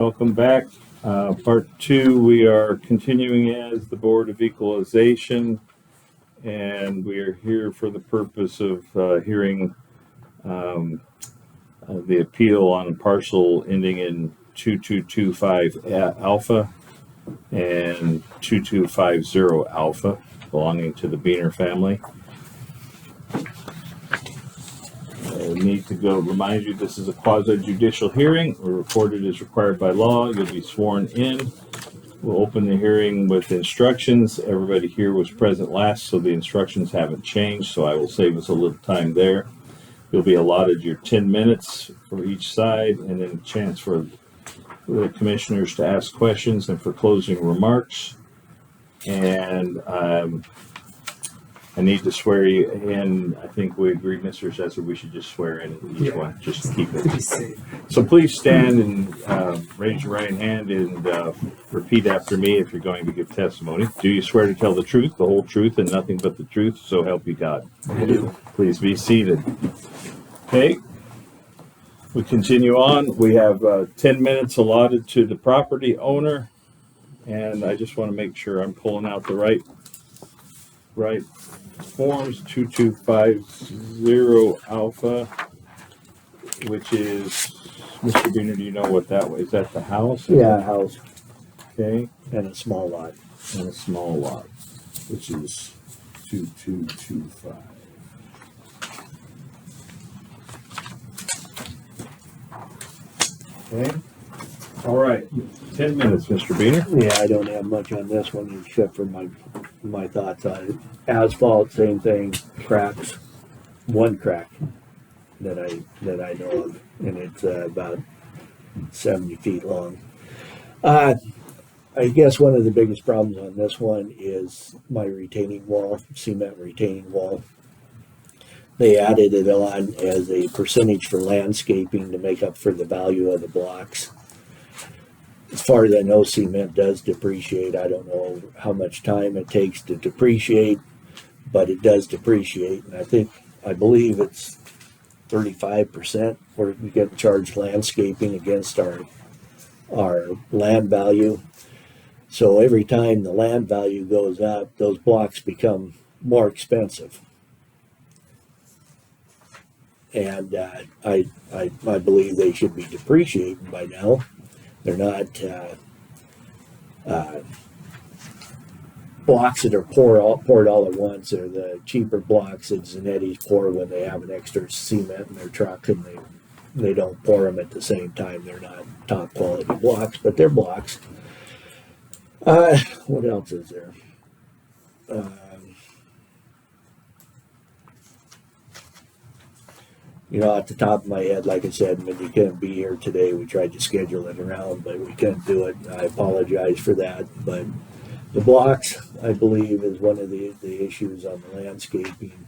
Welcome back. Part two, we are continuing as the Board of Equalization, and we are here for the purpose of hearing the appeal on a parcel ending in 2225 Alpha and 2250 Alpha, belonging to the Beehner family. I need to remind you this is a quasi-judicial hearing. We're recorded as required by law. You'll be sworn in. We'll open the hearing with instructions. Everybody here was present last, so the instructions haven't changed, so I will save us a little time there. You'll be allotted your 10 minutes for each side, and then a chance for the commissioners to ask questions and for closing remarks. And I need to swear you in. I think we agreed, Mr. Assessor, we should just swear in each one, just to keep it safe. So please stand and raise your right hand and repeat after me if you're going to give testimony. Do you swear to tell the truth, the whole truth, and nothing but the truth, so help you God? I do. Please be seated. Okay. We continue on. We have 10 minutes allotted to the property owner, and I just want to make sure I'm pulling out the right forms. 2250 Alpha, which is, Mr. Beehner, do you know what that was? Is that the house? Yeah, house Okay. and a small lot. And a small lot, which is 2225. Okay. All right. 10 minutes, Mr. Beehner. Yeah, I don't have much on this one except for my thoughts on it. Asphalt, same thing. Cracks, one crack that I know of, and it's about 70 feet long. I guess one of the biggest problems on this one is my retaining wall, cement retaining wall. They added it on as a percentage for landscaping to make up for the value of the blocks. As far as I know, cement does depreciate. I don't know how much time it takes to depreciate, but it does depreciate. And I believe it's 35% where we get charged landscaping against our land value. So every time the land value goes up, those blocks become more expensive. And I believe they should be depreciating by now. They're not blocks that are poured all at once. They're the cheaper blocks that Zanetti's pour when they have an extra cement in their truck, and they don't pour them at the same time. They're not top quality blocks, but they're blocks. What else is there? Off the top of my head, like I said, when you couldn't be here today, we tried to schedule it around, but we couldn't do it. I apologize for that. But the blocks, I believe, is one of the issues on the landscaping.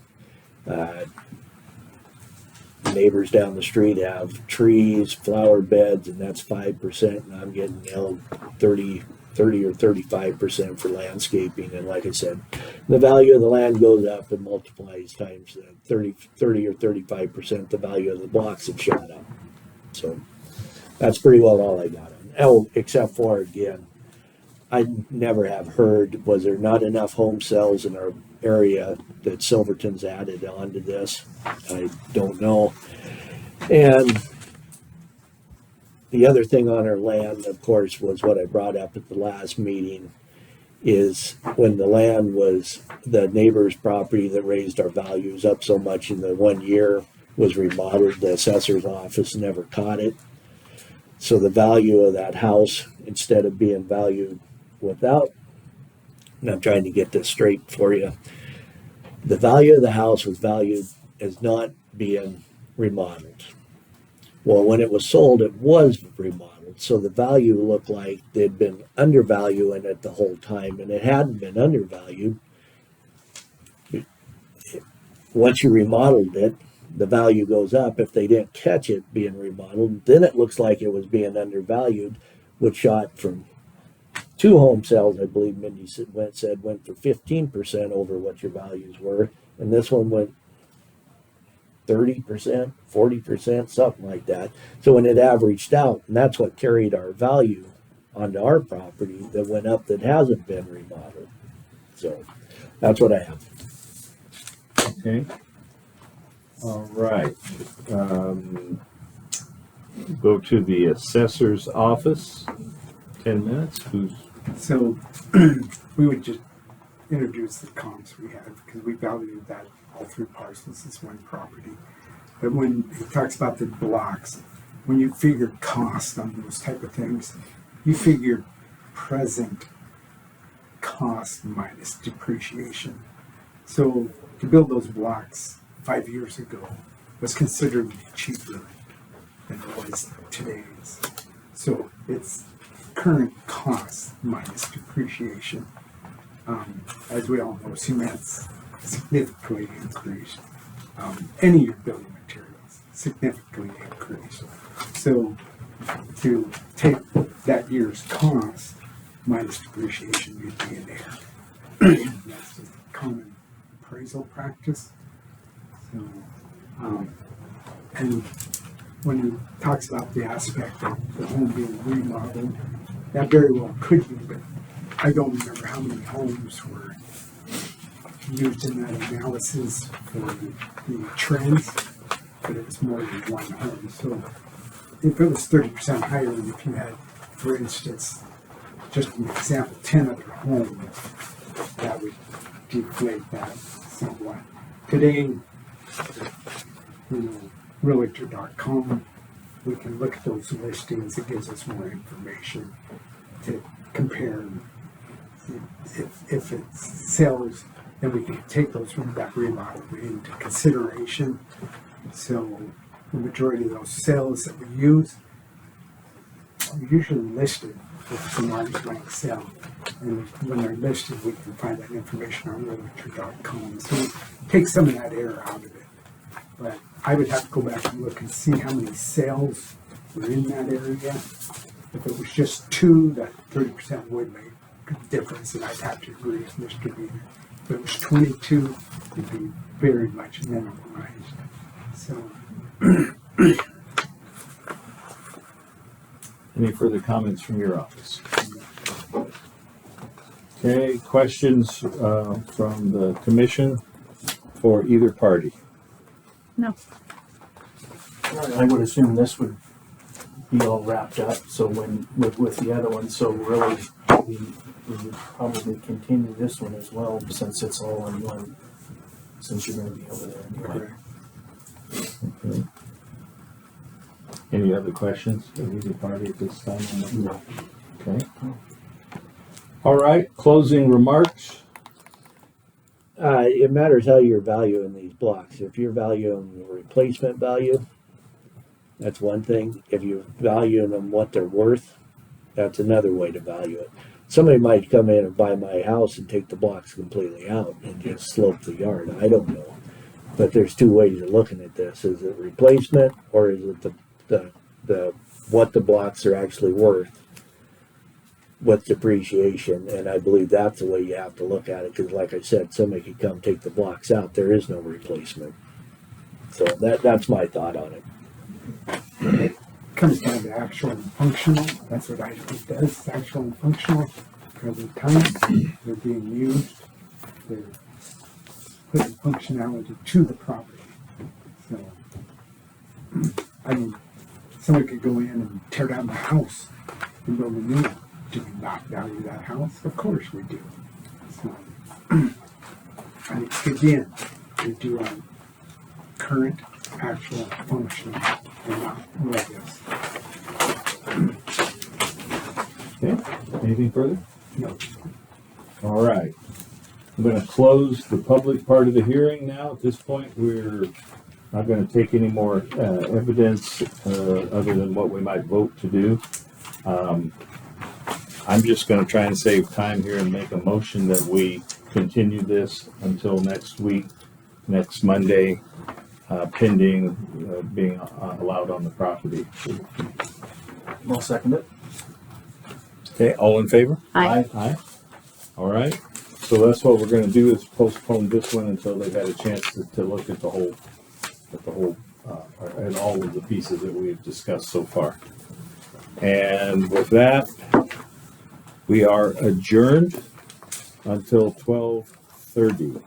Neighbors down the street have trees, flower beds, and that's 5%, and I'm getting nailed 30 or 35% for landscaping. And like I said, the value of the land goes up and multiplies times 30 or 35%. The value of the blocks have shot up. So that's pretty well all I got on. Oh, except for, again, I never have heard, was there not enough home sales in our area that Silverton's added onto this? I don't know. And the other thing on our land, of course, was what I brought up at the last meeting, is when the land was the neighbor's property that raised our values up so much in the 1 year was remodeled. The assessor's office never caught it. So the value of that house, instead of being valued without, and I'm trying to get this straight for you, the value of the house was valued as not being remodeled. Well, when it was sold, it was remodeled, so the value looked like they'd been undervaluing it the whole time, and it hadn't been undervalued. Once you remodeled it, the value goes up. If they didn't catch it being remodeled, then it looks like it was being undervalued, which shot from 2 home sales, I believe Mindy went for 15% over what your values were, and this one went 30%, 40%, something like that. So when it averaged out, and that's what carried our value onto our property that went up that hasn't been remodeled. So that's what I have. Okay. All right. Go to the assessor's office. 10 minutes. So we would just introduce the comps we had because we valued that all three parcels as one property. But when he talks about the blocks, when you figure cost on those type of things, you figure present cost minus depreciation. So to build those blocks 5 years ago was considerably cheaper than it was today's. So it's current cost minus depreciation. As we all know, cement's significantly increased. Any of your building materials significantly increased. So to take that year's cost minus depreciation, you'd be in there. That's just common appraisal practice. So, and when he talks about the aspect of the home being remodeled, that very well could be, but I don't remember how many homes were used in that analysis for the trends, but it was more than one home. So if it was 30% higher than if you had, for instance, just an example, 10 other homes, that would deflate that somewhat. Today, realtor.com, we can look at those listings. It gives us more information to compare. If it sells, then we can take those from that remodel into consideration. So the majority of those sales that we use are usually listed with some arm's length sale. And when they're listed, we can find that information on realtor.com. So it takes some of that error out of it. But I would have to go back and look and see how many sales were in that area. If it was just 2, that 30% would make a difference, and I'd have to agree with Mr. Beehner. If it was 22, it'd be very much minimalized. So, Any further comments from your office? Okay, questions from the commission for either party? No. I would assume this would be all wrapped up, so when, with the other one, so really, we would probably continue this one as well, since it's all in one, since you're gonna be over there anyway. Okay. Any other questions of either party at this time? No. Okay. All right, closing remarks. It matters how you're valuing these blocks. If you're valuing the replacement value, that's one thing. If you're valuing them what they're worth, that's another way to value it. Somebody might come in and buy my house and take the blocks completely out and just slope the yard. I don't know. But there's two ways of looking at this. Is it replacement, or is it the what the blocks are actually worth with depreciation? And I believe that's the way you have to look at it, because like I said, somebody could come take the blocks out. There is no replacement. So that's my thought on it. it comes down to actual and functional. That's what I think does, actual and functional. Present time, they're being used. They're putting functionality to the property. So, I mean, somebody could go in and tear down the house and build a new one. Do we not value that house? Of course we do. So, and again, we do on current, actual, functional, and not radius. Okay, anything further? No. All right. I'm going to close the public part of the hearing now. At this point, we're not going to take any more evidence other than what we might vote to do. I'm just going to try and save time here and make a motion that we continue this until next week, next Monday, pending being allowed on the property. I'll second it. Okay, all in favor? Aye. Aye. All right. So that's what we're going to do, is postpone this one until they've had a chance to look at the whole at the whole, at all of the pieces that we've discussed so far. And with that, we are adjourned until 12:30.